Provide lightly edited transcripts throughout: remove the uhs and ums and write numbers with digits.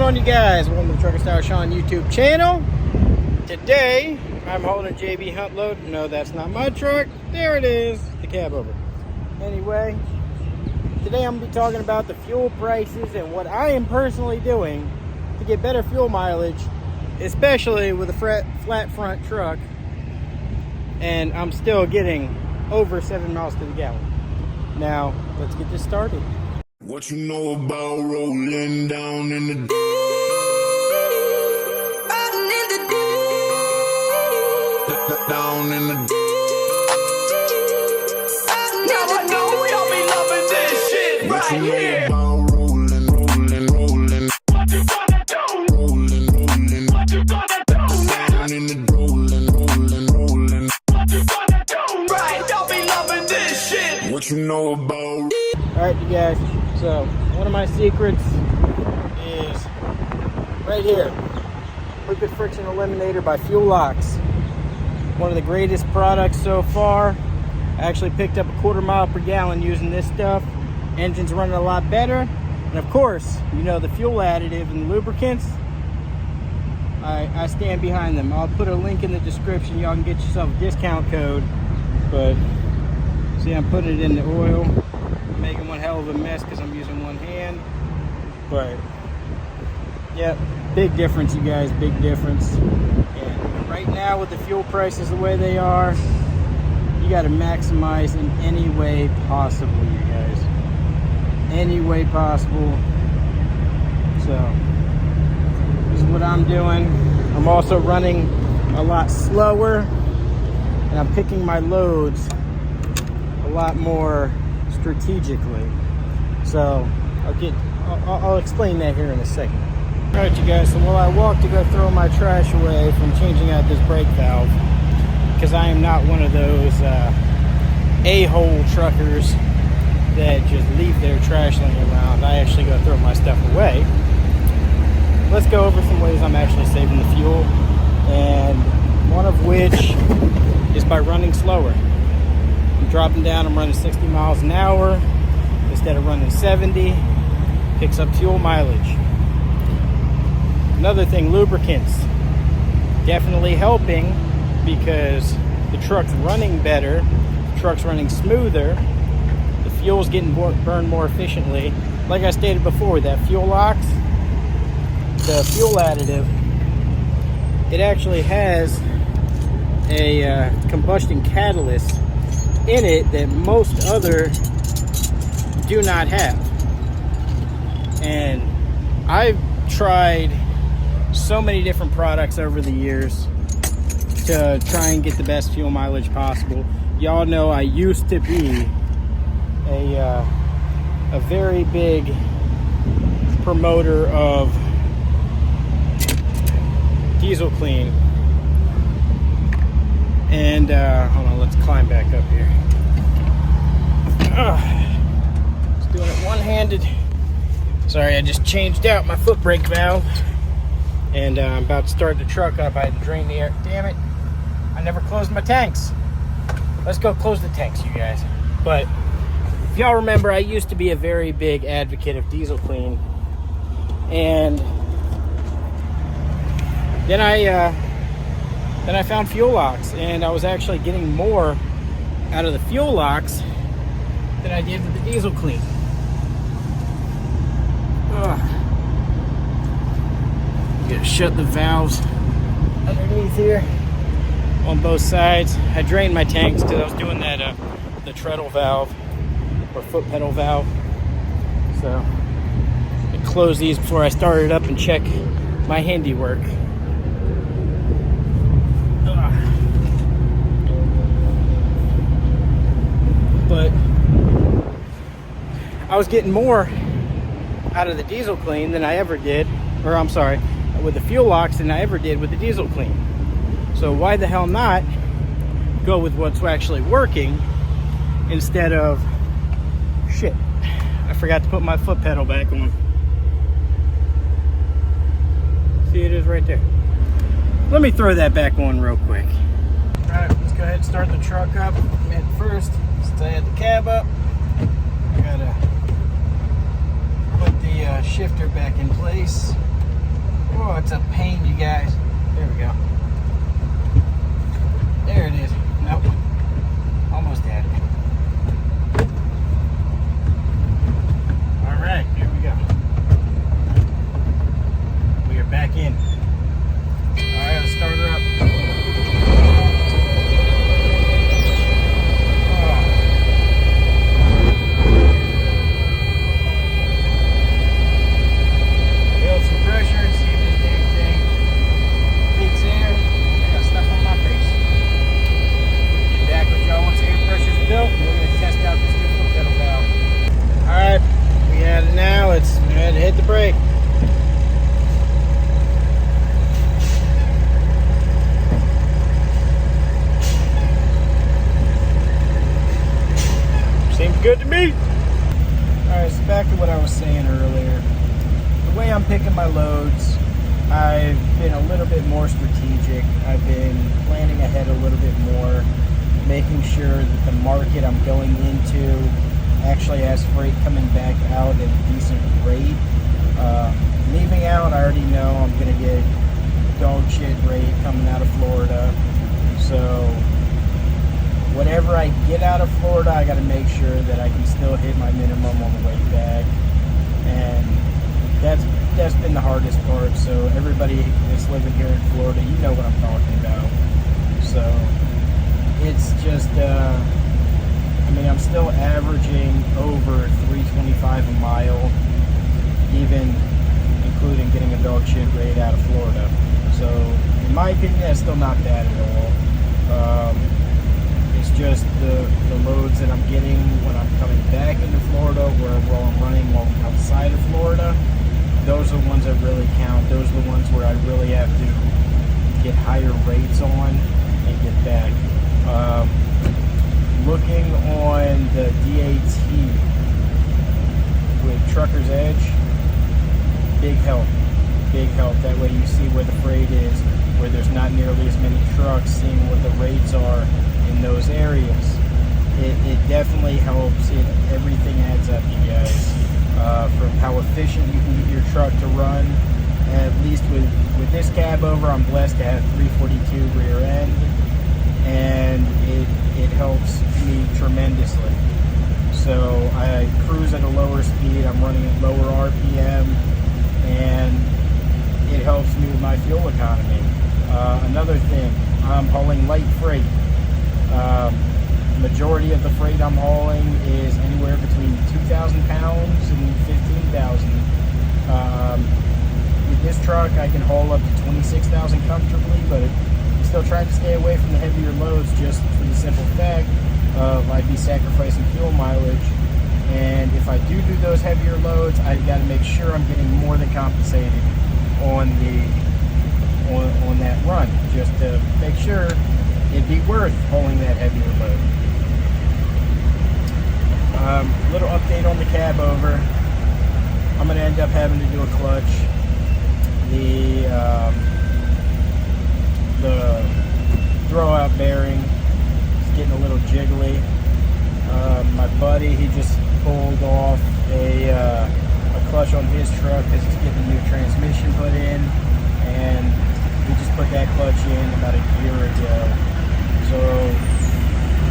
on, you guys? Welcome to the Trucker Style Shawn YouTube channel. Today, I'm holding a JB Hunt load. No, that's not my truck. There it is, the Cabover. Anyway, today I'm going to be talking about the fuel prices and what I am personally doing to get better fuel mileage, especially with a flat front truck, and I'm still getting over 7 miles to the gallon. Now, let's get this started. What you know about rolling down in the deep? Down in the deep. Now I know y'all be loving this shit What right you know here. about rolling? What you gonna do? Rolling. What you gonna do now? Down in the rolling. What you gonna do? Right, y'all be loving this shit. What you know about? Alright, you guys, so one of my secrets is right here. Liquid Friction Eliminator by Fuelox. One of the greatest products so far. I actually picked up a 1/4 mile per gallon using this stuff. Engine's running a lot better. And of course, you know, the fuel additive and lubricants, I stand behind them. I'll put a link in the description. Y'all can get yourself a discount code. But see, I'm putting it in the oil. I'm making one hell of a mess because I'm using one hand. But yeah, big difference, you guys, big difference. And right now with the fuel prices the way they are, you got to maximize in any way possible, you guys. Any way possible. So this is what I'm doing. I'm also running a lot slower, and I'm picking my loads a lot more strategically. So I'll explain that here in a second. All right, you guys, so while I walk to go throw my trash away from changing out this brake valve, because I am not one of those a-hole truckers that just leave their trash laying around. I actually go throw my stuff away. Let's go over some ways I'm actually saving the fuel, and one of which is by running slower. I'm dropping down, I'm running 60 miles an hour instead of running 70. Picks up fuel mileage. Another thing, lubricants. Definitely helping because the truck's running better, the truck's running smoother, the fuel's getting burned more efficiently. Like I stated before, that Fuelox, the fuel additive, it actually has a combustion catalyst in it that most other do not have. And I've tried so many different products over the years to try and get the best fuel mileage possible. Y'all know I used to be a very big promoter of diesel clean. And hold on, let's climb back up here. Just doing it one-handed. Sorry, I just changed out my foot brake valve, and I'm about to start the truck up. I had to drain the air. Damn it, I never closed my tanks. Let's go close the tanks, you guys. But if y'all remember, I used to be a very big advocate of diesel clean, and then I found Fuelox, and I was actually getting more out of the Fuelox than I did with the diesel clean. Gotta shut the valves underneath here on both sides. I drained my tanks because I was doing that the treadle valve or foot pedal valve. So I closed these before I started up and check my handiwork. But I was getting more out of the diesel clean than I ever did, or I'm sorry, with the Fuelox than I ever did with the diesel clean. So why the hell not go with what's actually working instead of, shit, I forgot to put my foot pedal back on. See, it is right there. Let me throw that back on real quick. All right, let's go ahead and start the truck up. And first, since I had the cab up, I gotta put the shifter back in place. back in. Alright, let's start her up. Build some pressure and see if this dang thing fits air. I got stuff on my face. Get back with y'all once air pressure's built. We're going to test out this new foot pedal valve. Alright, we had it now. Let's go ahead and hit the brake. Seems good to me. Alright, so back to what I was saying earlier. The way I'm picking my loads, I've been a little bit more strategic. I've been planning ahead a little bit more, making sure that the market I'm going into actually has freight coming back out at a decent rate. Leaving out, I already know I'm going to get dog shit rate coming out of Florida. So whatever I get out of Florida, I got to make sure that I can still hit my minimum on the way back. And that's been the hardest part. So everybody that's living here in Florida, you know what I'm talking about. So it's just, I mean, I'm still averaging over $3.25 a mile, even including getting a dog shit rate out of Florida. So in my opinion, that's still not bad at all. It's just the loads that I'm getting when I'm coming back into Florida, or while I'm running outside of Florida. Those are the ones that really count. Those are the ones where I really have to get higher rates on and get back. Looking on the DAT with Trucker's Edge, big help. Big help. That way you see where the freight is, where there's not nearly as many trucks, seeing what the rates are in those areas. It definitely helps. Everything adds up, you guys. From how efficient you can get your truck to run. At least with this Cabover, I'm blessed to have 342 rear end, and it helps me tremendously. So I cruise at a lower speed, I'm running at lower RPM, and it helps me with my fuel economy. Another thing, I'm hauling light freight. Majority of the freight I'm hauling is anywhere between 2,000 pounds and 15,000. With this truck, I can haul up to 26,000 comfortably, but I'm still trying to stay away from the heavier loads just for the simple fact of I'd be sacrificing fuel mileage. And if I do those heavier loads, I've got to make sure I'm getting more than compensated on that run, just to make sure it'd be worth hauling that heavier load. Little update on the Cabover. I'm going to end up having to do a clutch. The throwout bearing is getting a little jiggly. My buddy, he just pulled off a clutch on his truck because he's getting a new transmission put in, and we just put that clutch in about a year ago. So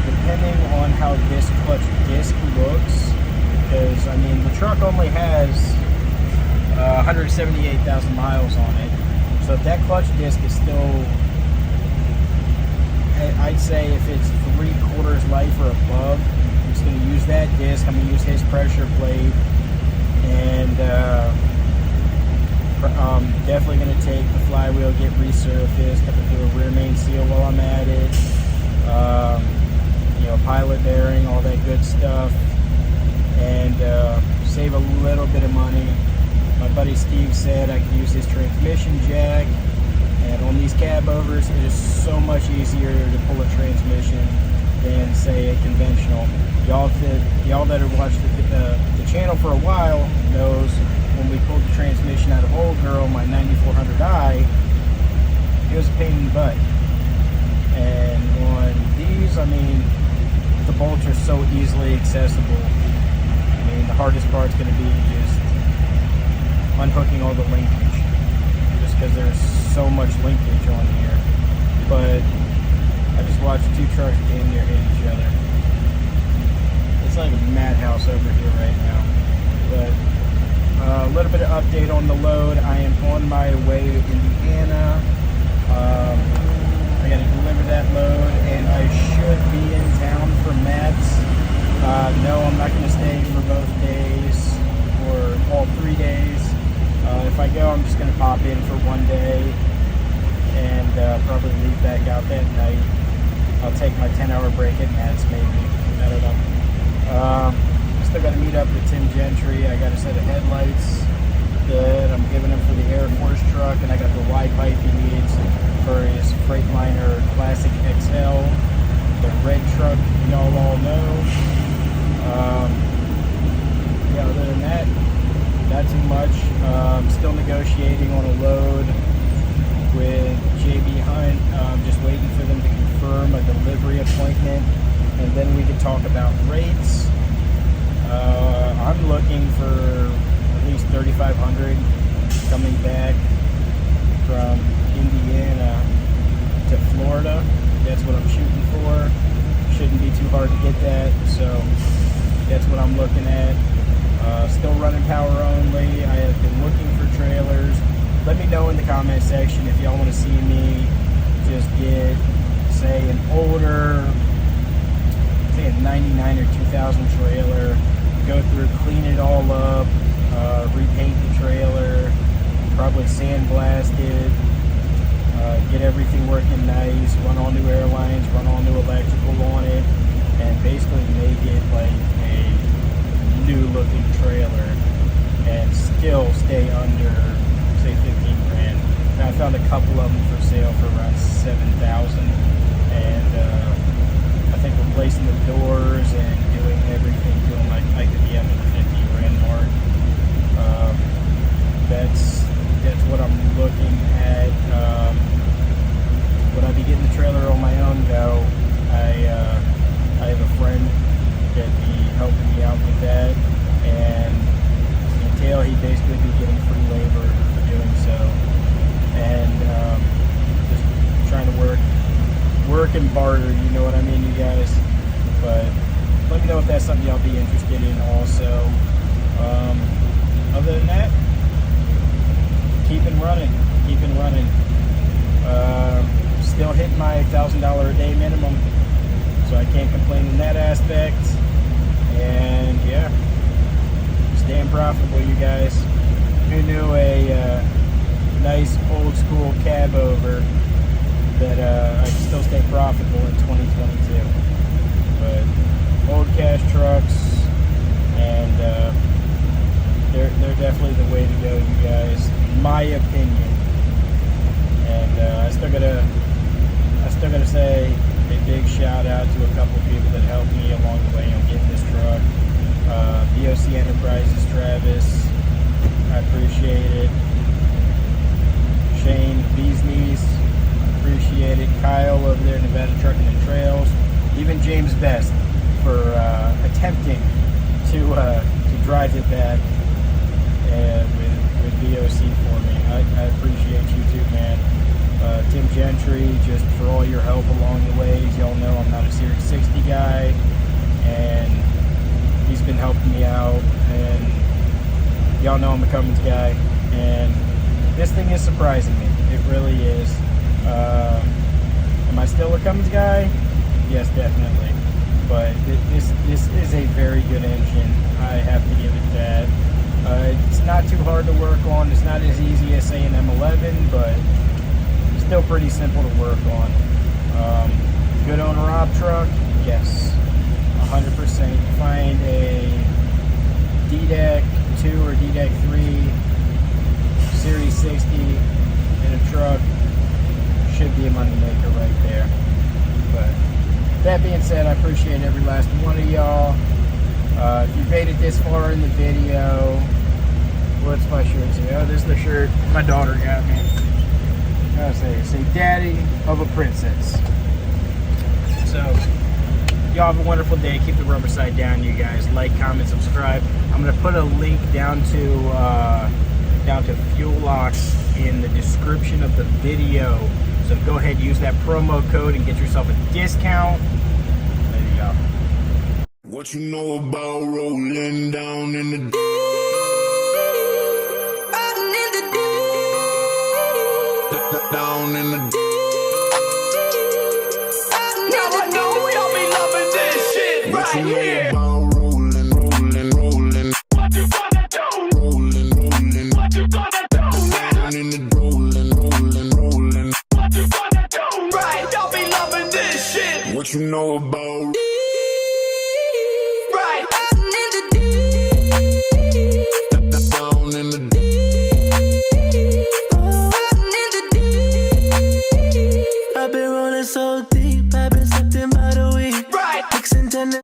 depending on how this clutch disc looks, because I mean the truck only has 178,000 miles on it, so if that clutch disc is still, I'd say if it's 3/4 life or above, I'm just going to use that disc. I'm going to use his pressure plate, and I'm definitely going to take the flywheel, get resurfaced. I'm going to do a rear main seal while I'm at it. Pilot bearing, all that good stuff, and save a little bit of money. My buddy Steve said I could use his transmission jack, and on these Cabovers, it is so much easier to pull a transmission than, say, a conventional. Y'all that have watched the channel for a while knows when we pulled the transmission out of Old Girl, my 9400i, it was a pain in the butt. And on these, I mean, the bolts are so easily accessible. I mean, the hardest part's going to be just unhooking all the linkage, just because there's so much linkage on here. But I just watched two trucks damn near hit each other. It's like a madhouse over here right now. But A little bit of update on the load. I am on my way to Indiana. I got to deliver that load, and I should be in town for Matt's. No, I'm not going to stay for both days or all 3 days. If I go, I'm just going to pop in for one day and probably leave back out that night. I'll take my 10-hour break at Matt's maybe. I don't know. Still got to meet up with Tim Gentry. I got a set of headlights that I'm giving him for the Air Force truck, and I got the wide pipe he needs for his Freightliner Classic XL, the red truck y'all all know. Yeah, other than that, not too much. Still negotiating on a load with JB Hunt. Just waiting for them to confirm a delivery appointment, and then we can talk about rates. I'm looking for at least $3,500 coming back from Indiana to Florida. That's what I'm shooting for. Shouldn't be too hard to get that, so that's what I'm looking at. Still running power only. I have been looking for trailers. Let me know in the comment section if y'all want to see me just get, say, an older, say a 99 or 2000 trailer, go through, clean it all up, repaint the trailer, probably sandblast it, get everything working nice, run all new airlines, run all new electrical on it, and basically make it like a new looking trailer and still stay under, say, 15 grand. Now, I found a couple of them for sale for around 7,000, and I think replacing the doors and doing everything to them, I could be under the 50 grand mark. That's what I'm looking at. Would I be getting the trailer on my own? No. I have a friend that'd be helping me out with that, and until he'd basically be getting free labor for doing so, and just trying to work and barter, you know what I mean, you guys. But let me know if that's something y'all be interested in also. Other than that, keeping running. Still hitting my $1,000 a day minimum, so I can't complain in that aspect. And yeah, staying profitable, you guys. Who knew a nice old school Cabover that I can still stay profitable in 2022. But old cash trucks, and they're definitely the way to go, you guys, in my opinion. And I still gotta say a big shout out to a couple people that helped me along the way on getting this truck. BOC Enterprises, Travis, I appreciate it. Shane Beasneys, appreciate it. Kyle over there, Nevada Trucking and Trails. Even James Best for attempting to drive it back with BOC for me. I appreciate you too, man. Tim Gentry, just for all your help along the ways. Y'all know I'm not a Series 60 guy, and he's been helping me out, and y'all know I'm a Cummins guy, and this thing is surprising me. It really is. Am I still a Cummins guy? Yes, definitely. But this is a very good engine. I have to give it that. It's not too hard to work on. It's not as easy as, say, an M11, but still pretty simple to work on. Good owner-op truck? Yes, 100%. Find a D-Deck 2 or D-Deck 3 Series 60 in a truck, should be a money maker right there. But that being said, I appreciate every last one of y'all. If you made it this far in the video, what's my shirt say? Oh, this is the shirt my daughter got me. I say Daddy of a Princess. So y'all have a wonderful day. Keep the rubber side down, you guys. Like, comment, subscribe. I'm gonna put a link down to Fuel Locks in the description of the video. So go ahead, use that promo code and get yourself a discount. There you go. What you know about rolling down in the down in the Now I know y'all be loving this shit right here.